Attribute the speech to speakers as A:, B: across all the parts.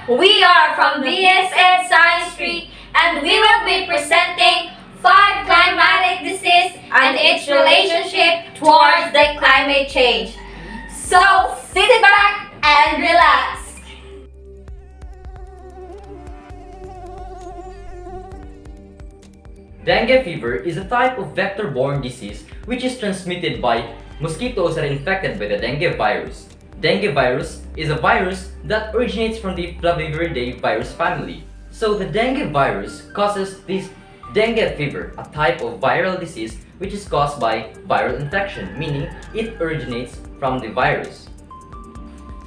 A: We are from BSN Science Street and we will be presenting 5 climatic disease and its relationship towards the climate change. So sit back and relax.
B: Dengue fever is a type of vector-borne disease which is transmitted by mosquitoes that are infected by the dengue virus. Dengue virus is a virus that originates from the Flaviviridae virus family. So the dengue virus causes this dengue fever, a type of viral disease which is caused by viral infection, meaning it originates from the virus.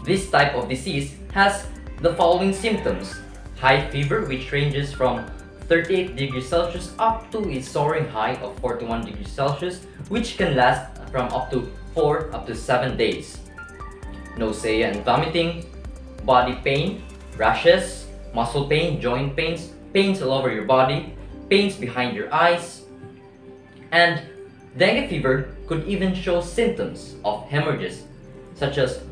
B: This type of disease has the following symptoms: high fever, which ranges from 38 degrees Celsius up to a soaring high of 41 degrees Celsius, which can last from up to 4 up to 7 days. Nausea and vomiting, body pain, rashes, muscle pain, joint pains, pains all over your body, pains behind your eyes, and dengue fever could even show symptoms of hemorrhages, such as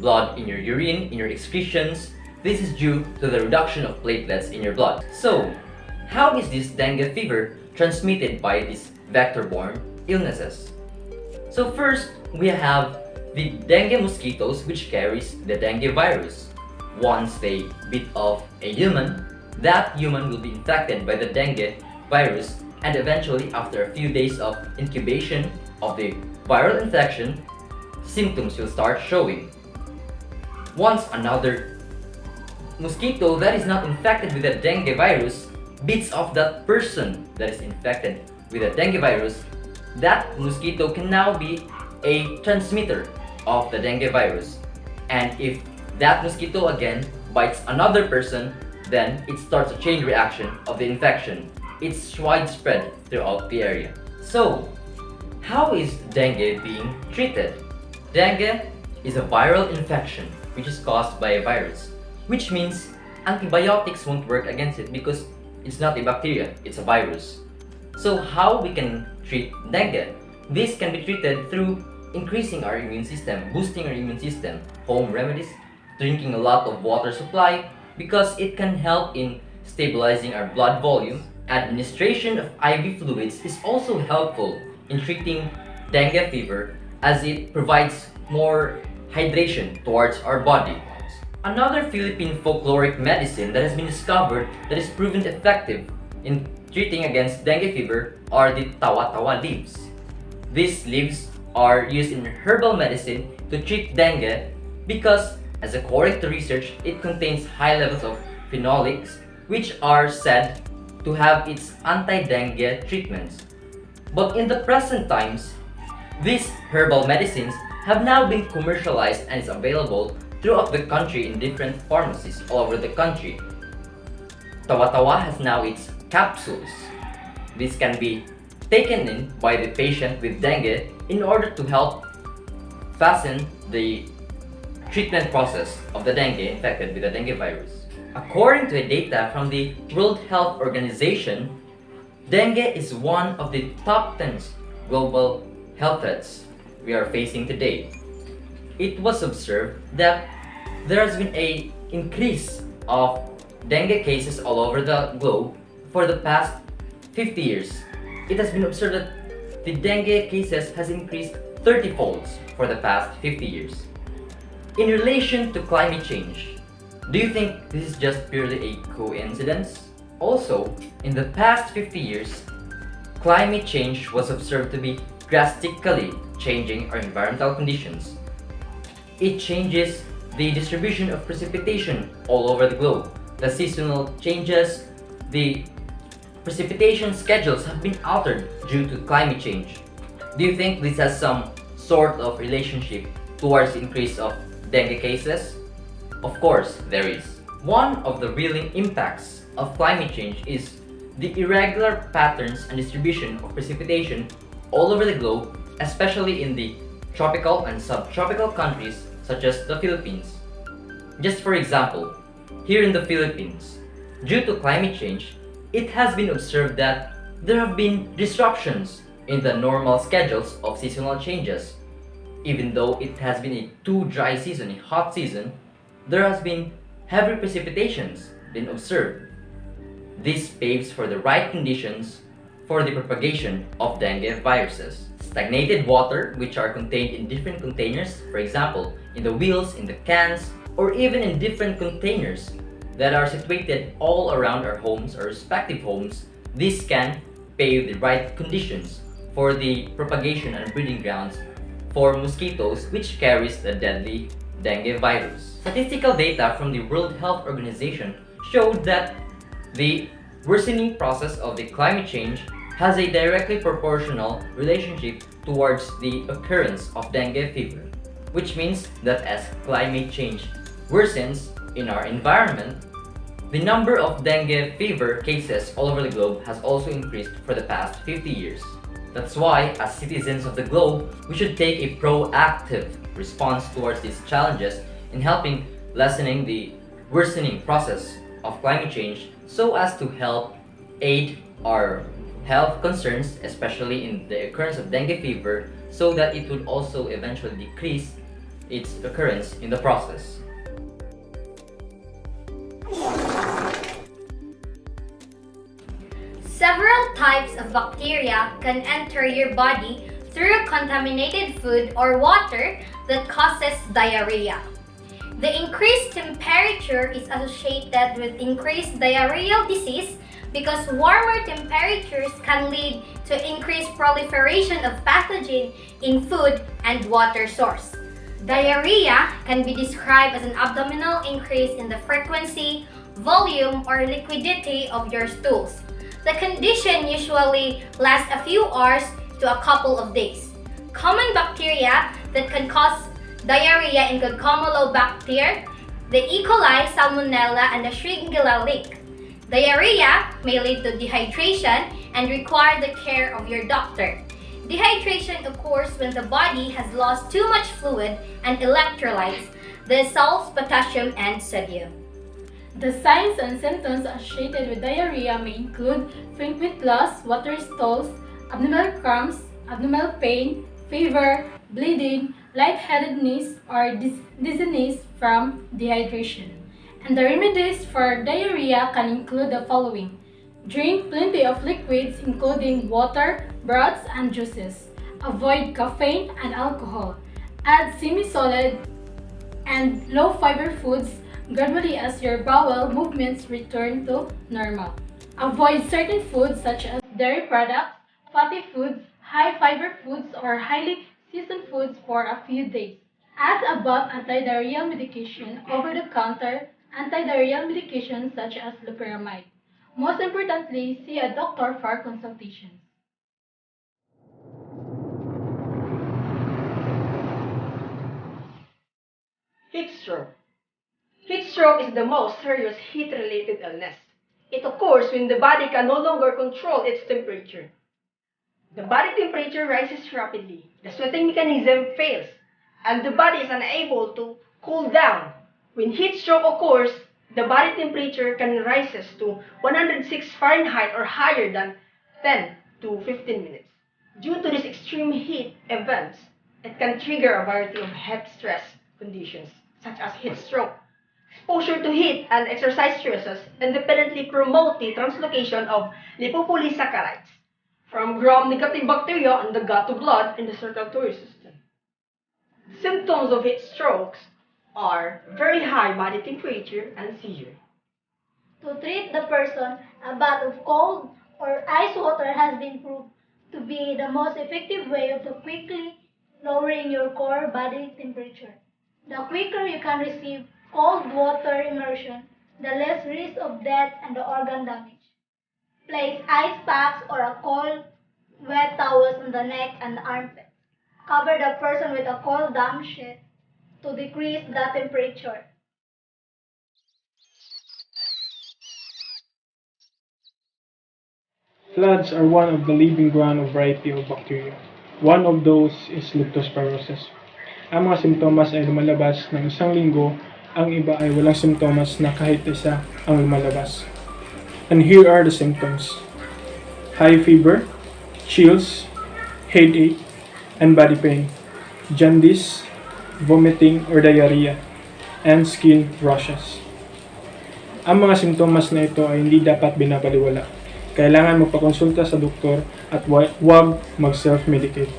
B: blood in your urine, in your excretions. This is due to the reduction of platelets in your blood. So, how is this dengue fever transmitted by these vector-borne illnesses? So first, we have the dengue mosquitoes which carries the dengue virus. Once they bit off a human, that human will be infected by the dengue virus, and eventually after a few days of incubation of the viral infection, symptoms will start showing. Once another mosquito that is not infected with the dengue virus beats off that person that is infected with the dengue virus, that mosquito can now be a transmitter of the dengue virus. And if that mosquito again bites another person, then it starts a chain reaction of the infection. It's widespread throughout the area. So, how is dengue being treated? Dengue is a viral infection which is caused by a virus, which means antibiotics won't work against it because it's not a bacteria, it's a virus. So how we can treat dengue? This can be treated through increasing our immune system, boosting our immune system, home remedies, drinking a lot of water supply, because it can help in stabilizing our blood volume. Administration of IV fluids is also helpful in treating dengue fever as it provides more hydration towards our body. Another Philippine folkloric medicine that has been discovered that is proven effective in treating against dengue fever are the tawa-tawa leaves. These leaves are used in herbal medicine to treat dengue because, as according to research, it contains high levels of phenolics which are said to have its anti-dengue treatments. But in the present times, these herbal medicines have now been commercialized and is available throughout the country in different pharmacies all over the country. Tawa-tawa has now its capsules. This can be taken in by the patient with dengue in order to help fasten the treatment process of the dengue infected with the dengue virus. According to data from the World Health Organization, dengue is one of the top 10 global health threats we are facing today. It was observed that there has been an increase of dengue cases all over the globe for the past 50 years. It has been observed that the dengue cases has increased 30-folds for the past 50 years. In relation to climate change, do you think this is just purely a coincidence? Also, in the past 50 years, climate change was observed to be drastically changing our environmental conditions. It changes the distribution of precipitation all over the globe. The seasonal changes, the precipitation schedules have been altered due to climate change. Do you think this has some sort of relationship towards the increase of dengue cases? Of course, there is. One of the real impacts of climate change is the irregular patterns and distribution of precipitation all over the globe, especially in the tropical and subtropical countries such as the Philippines. Just for example, here in the Philippines, due to climate change, it has been observed that there have been disruptions in the normal schedules of seasonal changes. Even though it has been a too dry season, a hot season, there has been heavy precipitations been observed. This paves for the right conditions for the propagation of dengue viruses. Stagnated water, which are contained in different containers, for example, in the wheels, in the cans, or even in different containers that are situated all around our homes or respective homes, this can pave the right conditions for the propagation and breeding grounds for mosquitoes which carries the deadly dengue virus. Statistical data from the World Health Organization showed that the worsening process of the climate change has a directly proportional relationship towards the occurrence of dengue fever, which means that as climate change worsens in our environment, the number of dengue fever cases all over the globe has also increased for the past 50 years. That's why, as citizens of the globe, we should take a proactive response towards these challenges in helping lessening the worsening process of climate change so as to help aid our health concerns, especially in the occurrence of dengue fever, so that it would also eventually decrease its occurrence in the process.
A: Several types of bacteria can enter your body through contaminated food or water that causes diarrhea. The increased temperature is associated with increased diarrheal disease because warmer temperatures can lead to increased proliferation of pathogen in food and water source. Diarrhea can be described as an abdominal increase in the frequency, volume, or liquidity of your stools. The condition usually lasts a few hours to a couple of days. Common bacteria that can cause diarrhea include Campylobacter, the E. coli, Salmonella, and the Shigella leak. Diarrhea may lead to dehydration and require the care of your doctor. Dehydration occurs when the body has lost too much fluid and electrolytes, the salts, potassium, and sodium.
C: The signs and symptoms associated with diarrhea may include frequent loss, watery stools, abdominal cramps, abdominal pain, fever, bleeding, lightheadedness, or dizziness from dehydration. And the remedies for diarrhea can include the following. Drink plenty of liquids including water, broths, and juices. Avoid caffeine and alcohol. Add semi-solid and low-fiber foods gradually as your bowel movements return to normal. Avoid certain foods such as dairy products, fatty foods, high-fiber foods, or highly seasoned foods for a few days. As above, antidiarrheal medication, over-the-counter antidiarrheal medication such as loperamide. Most importantly, see a doctor for consultations.
D: Heat stroke. Heat stroke is the most serious heat-related illness. It occurs when the body can no longer control its temperature. The body temperature rises rapidly, the sweating mechanism fails, and the body is unable to cool down. When heat stroke occurs, the body temperature can rise to 106 Fahrenheit or higher than 10 to 15 minutes. Due to these extreme heat events, it can trigger a variety of health stress conditions, such as heat stroke. Exposure to heat and exercise stresses independently promote the translocation of lipopolysaccharides from gram-negative bacteria in the gut to blood in the circulatory system. Symptoms of heat strokes are very high body temperature and seizure.
E: To treat the person, a bath of cold or ice water has been proved to be the most effective way of quickly lowering your core body temperature. The quicker you can receive cold water immersion, the less risk of death and the organ damage. Place ice packs or a cold, wet towels on the neck and armpits. Cover the person with a cold damp sheet to decrease the temperature.
F: Floods are one of the living ground of variety of bacteria. One of those is leptospirosis. Ang mga simptomas ay lumalabas ng isang linggo, ang iba ay walang simptomas na kahit isa ang lumalabas. And here are the symptoms. High fever, chills, headache, and body pain, jaundice, vomiting or diarrhea, and skin rashes. Ang mga simptomas na ito ay hindi dapat binabaliwala. Kailangan magpakonsulta sa doktor at huwag mag-self-medicate.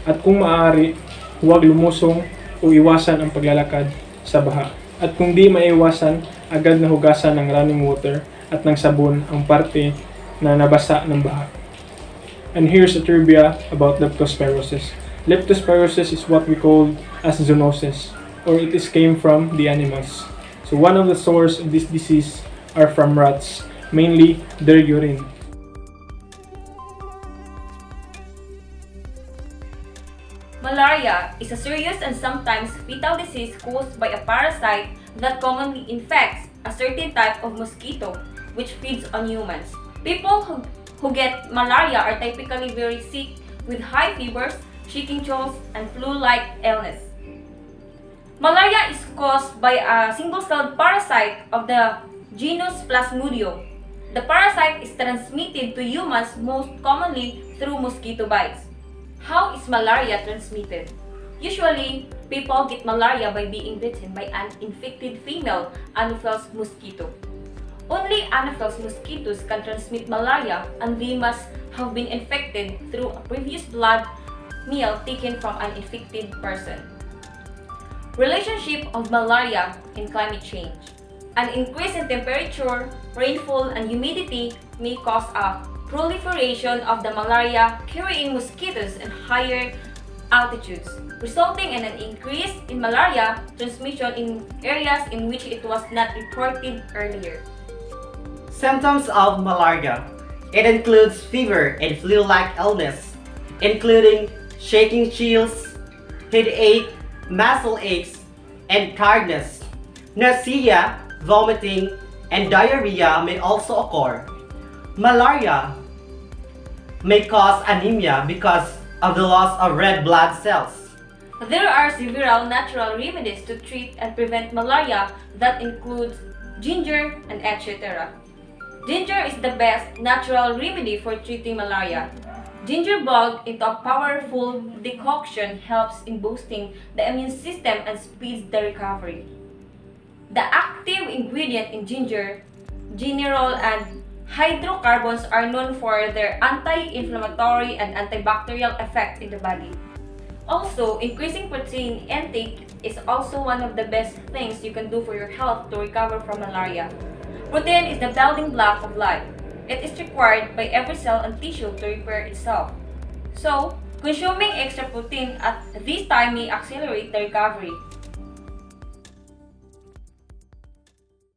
F: At kung maaari, huwag lumusong o iwasan ang paglalakad sa baha. At kung di maiwasan, agad na hugasan ng running water at ng sabon ang parte na nabasa ng baha. And here's a trivia about leptospirosis. Leptospirosis is what we call as zoonosis, or it is came from the animals. So one of the sources of this disease are from rats, mainly their urine.
A: Malaria is a serious and sometimes fatal disease caused by a parasite that commonly infects a certain type of mosquito which feeds on humans. People who get malaria are typically very sick with high fevers, shaking chills, and flu-like illness. Malaria is caused by a single-celled parasite of the genus Plasmodium. The parasite is transmitted to humans most commonly through mosquito bites. How is malaria transmitted? Usually, people get malaria by being bitten by an infected female Anopheles mosquito. Only Anopheles mosquitoes can transmit malaria, and they must have been infected through a previous blood meal taken from an infected person. Relationship of malaria and climate change. An increase in temperature, rainfall, and humidity may cause a proliferation of the malaria-carrying mosquitoes in higher altitudes, resulting in an increase in malaria transmission in areas in which it was not reported earlier.
G: Symptoms of malaria. It includes fever and flu-like illness, including shaking chills, headache, muscle aches, and tiredness. Nausea, vomiting, and diarrhea may also occur. Malaria may cause anemia because of the loss of red blood cells.
A: There are several natural remedies to treat and prevent malaria that include ginger and etc. Ginger is the best natural remedy for treating malaria. Ginger boiled into a powerful decoction helps in boosting the immune system and speeds the recovery. The active ingredient in ginger, gingerol, and hydrocarbons are known for their anti-inflammatory and antibacterial effect in the body. Also, increasing protein intake is also one of the best things you can do for your health to recover from malaria. Protein is the building block of life. It is required by every cell and tissue to repair itself. So, consuming extra protein at this time may accelerate the recovery.